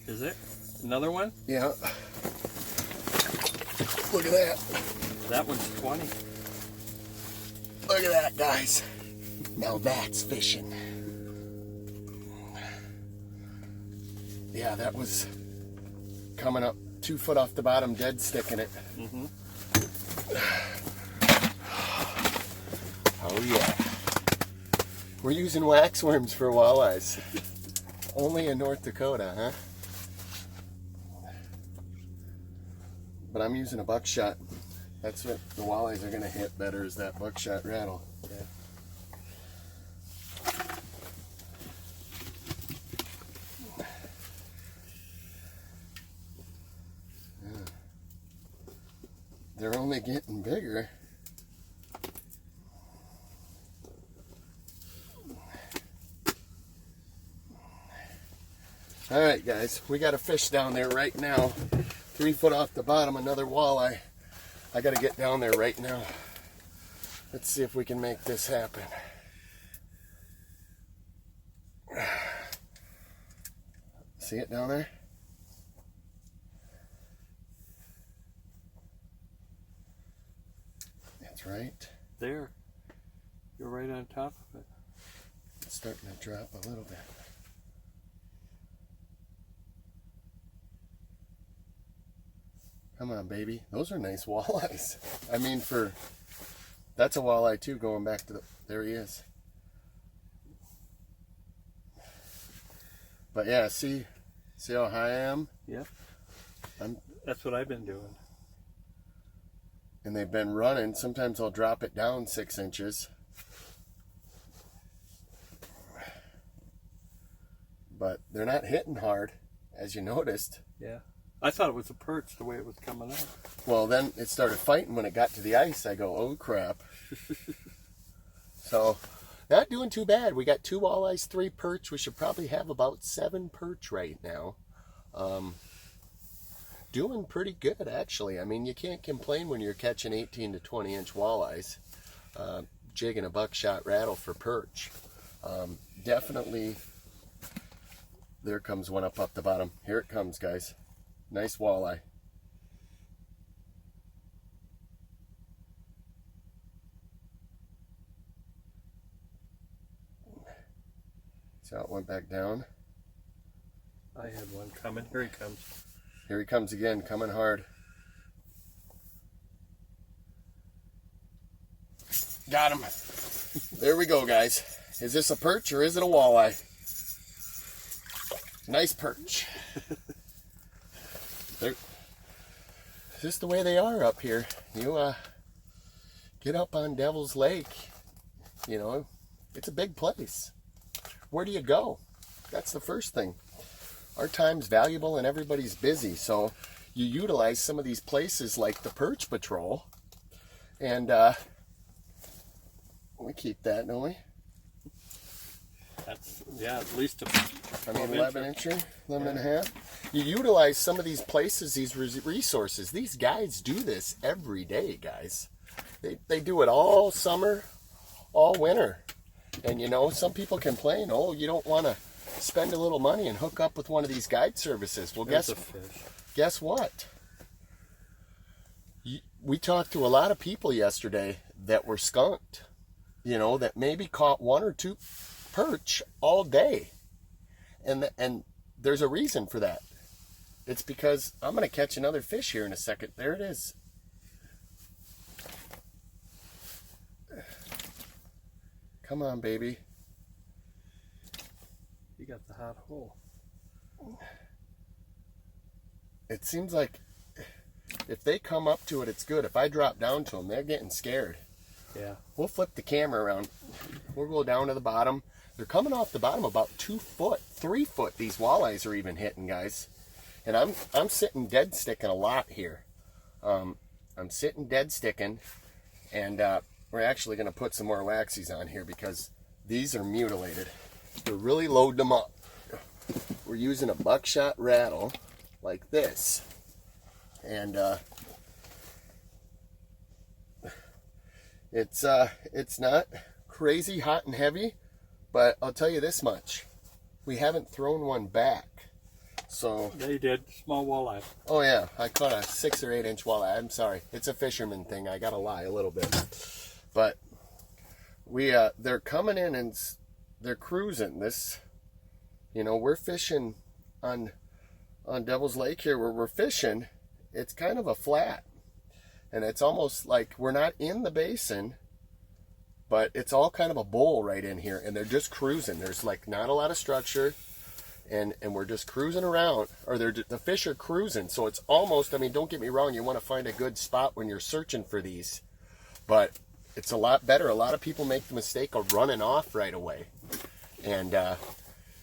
Is it? Another one? Yeah. Look at that. That one's 20. Look at that, guys. Now that's fishing. Yeah, that was coming up 2 foot off the bottom, dead sticking it. Mm-hmm. Oh yeah. We're using waxworms for walleyes. Only in North Dakota, huh? But I'm using a buckshot. That's what the walleyes are going to hit better, is that buckshot rattle. Yeah. They're only getting bigger. All right, guys, we got a fish down there right now. 3 foot off the bottom, another walleye. I got to get down there right now. Let's see if we can make this happen. See it down there? That's right. There. You're right on top of it. It's starting to drop a little bit. Come on, baby. Those are nice walleyes. I mean, that's a walleye too, going back to there he is. But yeah, see how high I am? Yep. That's what I've been doing. And they've been running. Sometimes I'll drop it down 6 inches. But they're not hitting hard, as you noticed. Yeah. I thought it was a perch the way it was coming out. Well, then it started fighting when it got to the ice. I go, oh crap. So, not doing too bad. We got 2 walleyes, 3 perch. We should probably have about 7 perch right now. Doing pretty good, actually. I mean, you can't complain when you're catching 18 to 20 inch walleyes. Jigging a buckshot rattle for perch. Definitely, there comes one up the bottom. Here it comes, guys. Nice walleye. See how it went back down? I had one coming. Here he comes. Here he comes again, coming hard. Got him. There we go, guys. Is this a perch or is it a walleye? Nice perch. They're just the way they are up here. You get up on Devils Lake, you know, it's a big place. Where do you go? That's the first thing. Our time's valuable and everybody's busy, so you utilize some of these places like the Perch Patrol, and we keep that, don't we? That's, yeah, at least 11 incher, 11 and a half. You utilize some of these places, these resources. These guys do this every day, guys. They do it all summer, all winter. And you know, some people complain, oh, you don't want to spend a little money and hook up with one of these guide services. Well, guess what? We talked to a lot of people yesterday that were skunked, you know, that maybe caught 1 or 2 perch all day. And there's a reason for that. It's because I'm going to catch another fish here in a second. There it is. Come on, baby. You got the hot hole. It seems like if they come up to it, it's good. If I drop down to them, they're getting scared. Yeah. We'll flip the camera around. We'll go down to the bottom. They're coming off the bottom about 2 foot, 3 foot. These walleyes are even hitting, guys. And I'm sitting dead sticking a lot here. I'm sitting dead sticking, and we're actually going to put some more waxies on here because these are mutilated. We're really loading them up. We're using a buckshot rattle like this, and it's not crazy hot and heavy, but I'll tell you this much: we haven't thrown one back. So They did. Small walleye. oh yeah, I caught a 6 or 8 inch walleye. I'm sorry, it's a fisherman thing. I gotta lie a little bit, but they're coming in and they're cruising. This, we're fishing on Devils Lake here. Where we're fishing, it's kind of a flat, and it's almost like we're not in the basin, but it's all kind of a bowl right in here, and they're just cruising. There's like not a lot of structure. And we're just cruising around, or the fish are cruising. So it's almost, don't get me wrong, you want to find a good spot when you're searching for these. But it's a lot better. A lot of people make the mistake of running off right away. And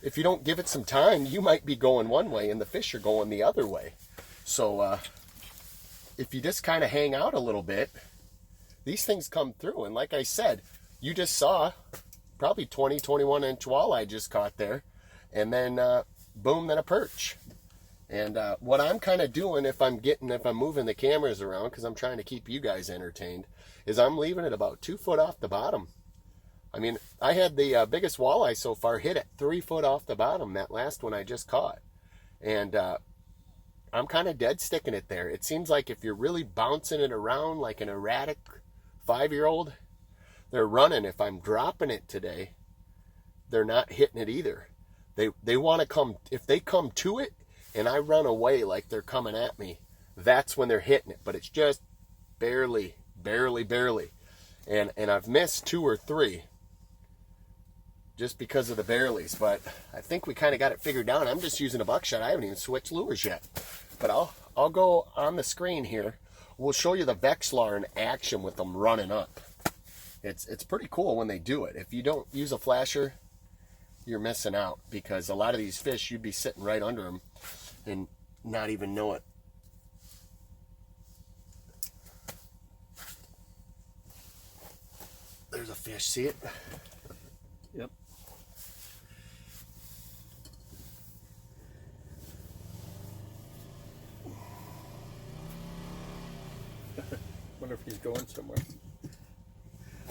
if you don't give it some time, you might be going one way and the fish are going the other way. So if you just kind of hang out a little bit, these things come through. And like I said, you just saw probably 20, 21 inch walleye just caught there. And then, boom, then a perch. And what I'm kind of doing if I'm moving the cameras around, because I'm trying to keep you guys entertained, is I'm leaving it about 2 foot off the bottom. I had the biggest walleye so far hit at 3 foot off the bottom, that last one I just caught. And I'm kind of dead sticking it there. It seems like if you're really bouncing it around like an erratic 5-year-old, they're running. If I'm dropping it today, they're not hitting it either. They want to come, if they come to it and I run away like they're coming at me, that's when they're hitting it. But it's just barely. And I've missed 2 or 3 just because of the bareleys. But I think we kind of got it figured out. I'm just using a buckshot. I haven't even switched lures yet. But I'll go on the screen here. We'll show you the Vexlar in action with them running up. It's pretty cool when they do it. If you don't use a flasher, you're missing out, because a lot of these fish, you'd be sitting right under them and not even know it. There's a fish, see it? Yep. Wonder if he's going somewhere.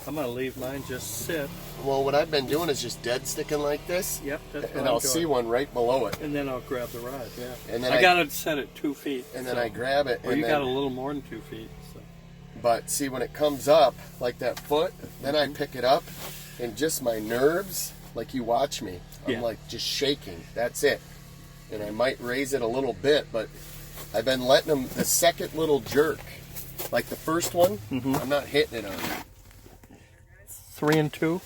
I'm gonna leave mine just sit. Well, what I've been doing is just dead sticking like this. Yep, that's what and I'll see one right below it. And then I'll grab the rod. Yeah. And then I got it set at 2 feet. And then I grab it. Well, and you then, got a little more than 2 feet. So. But see, when it comes up like that foot, then I pick it up, and just my nerves, like you watch me, I'm like just shaking. That's it. And I might raise it a little bit, but I've been letting them, the second little jerk, like the first one, I'm not hitting it on. 3 and 2.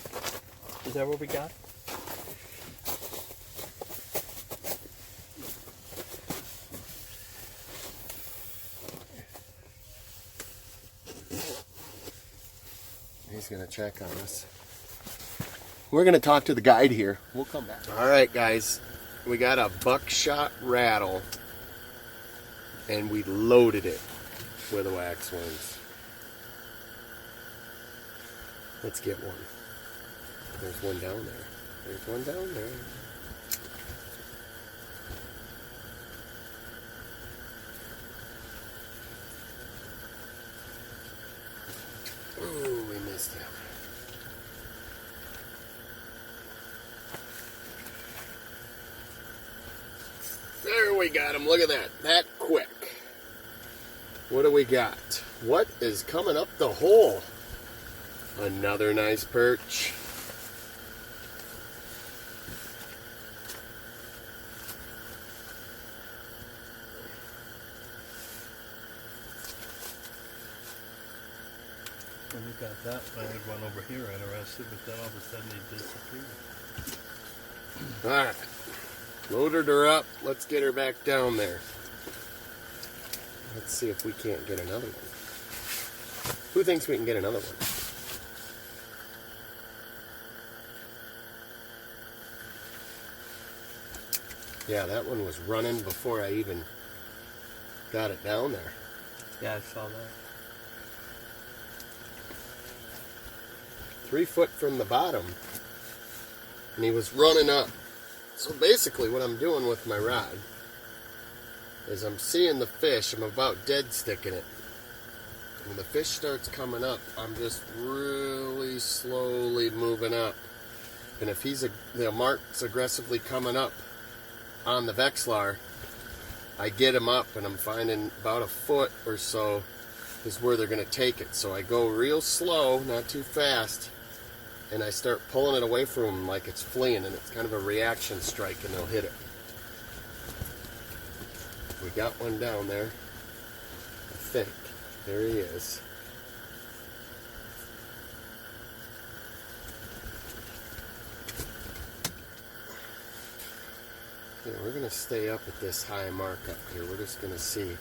Is that what we got? He's gonna check on us. We're gonna talk to the guide here. We'll come back. All right, guys, we got a buckshot rattle, and we loaded it with a wax wings. Let's get one. There's one down there. There's one down there. Ooh, we missed him. There we got him. Look at that. That quick. What do we got? What is coming up the hole? Another nice perch. When you got that, I had one over here interested, but then all of a sudden he disappeared. Alright. Loaded her up. Let's get her back down there. Let's see if we can't get another one. Who thinks we can get another one? Yeah, that one was running before I even got it down there. Yeah, I saw that. 3 foot from the bottom, and he was running up. So basically what I'm doing with my rod is I'm seeing the fish, I'm about dead sticking it. When the fish starts coming up, I'm just really slowly moving up. And if the mark's aggressively coming up on the Vexlar, I get them up and I'm finding about a foot or so is where they're going to take it. So I go real slow, not too fast, and I start pulling it away from them like it's fleeing, and it's kind of a reaction strike, and they'll hit it. We got one down there, I think. There he is. Yeah, we're going to stay up at this high mark up here. We're just going to see.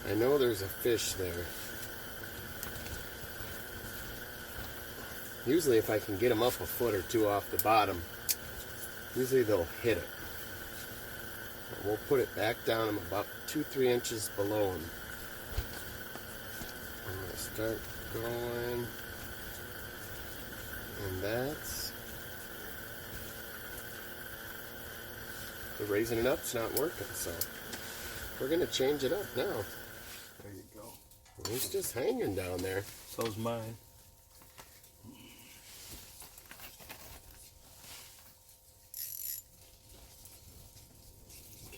I know there's a fish there. Usually if I can get them up a foot or two off the bottom, usually they'll hit it. But we'll put it back down. I'm about 2-3 inches below him. I'm going to start going. And that's... the raising it up's not working, so we're going to change it up now. There you go. He's just hanging down there. So's mine.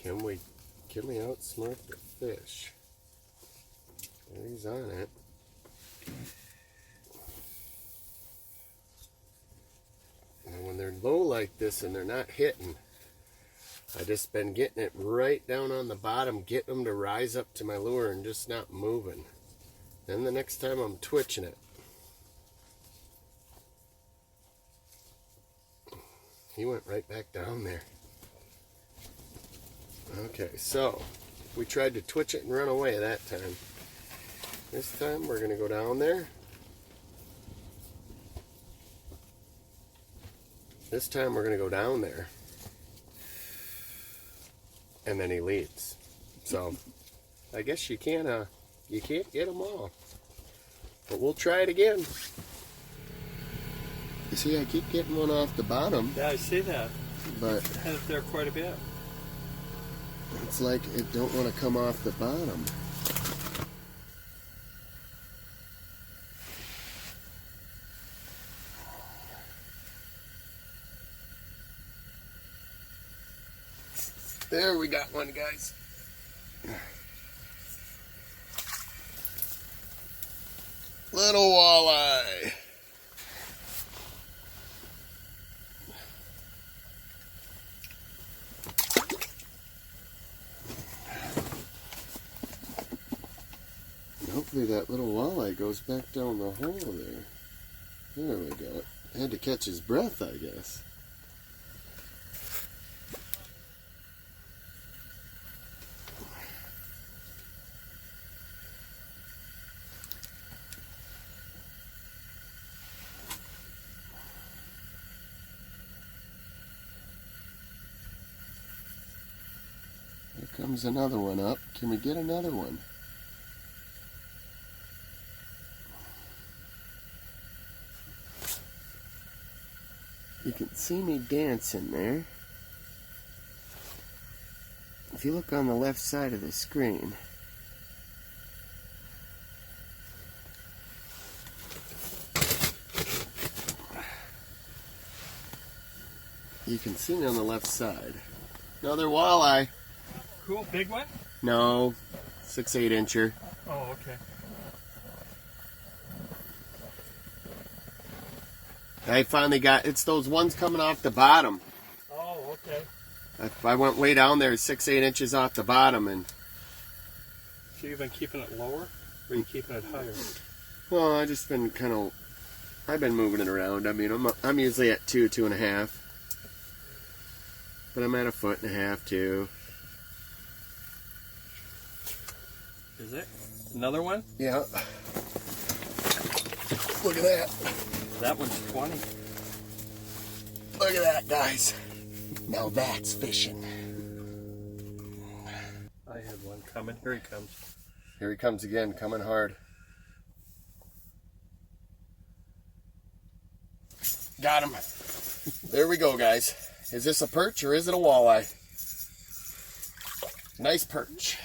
Can we outsmart the fish? There, he's on it. And when they're low like this and they're not hitting, I just been getting it right down on the bottom, getting them to rise up to my lure and just not moving. Then the next time I'm twitching it. He went right back down there. Okay, so we tried to twitch it and run away that time. This time we're going to go down there. This time we're going to go down there. And then he leaves. So I guess you can't get them all. But we'll try it again. You see, I keep getting one off the bottom. Yeah, I see that. But I had it there quite a bit. it's like it don't want to come off the bottom. There, we got one, guys. Little walleye. Hopefully that little walleye goes back down the hole there. There we go. Had to catch his breath, I guess. Here comes another one up. Can we get another one? You can see me dancing there. If you look on the left side of the screen, you can see me on the left side. Another walleye. Cool, big one? No, 6-8 incher. Oh, okay. I finally got, it's those ones coming off the bottom. Oh, okay. I went way down there, 6-8 inches off the bottom, and So you've been keeping it lower, or are you keeping it higher? well, I just been kind of, I've been moving it around. I mean, I'm usually at 2.5, but I'm at 1.5 feet too. Is it? Another one? Yeah. Look at that. That one's 20. Look at that, guys. Now that's fishing. I had one coming. Here he comes. Here he comes again, coming hard. Got him. There we go, guys. Is this a perch or is it a walleye? Nice perch.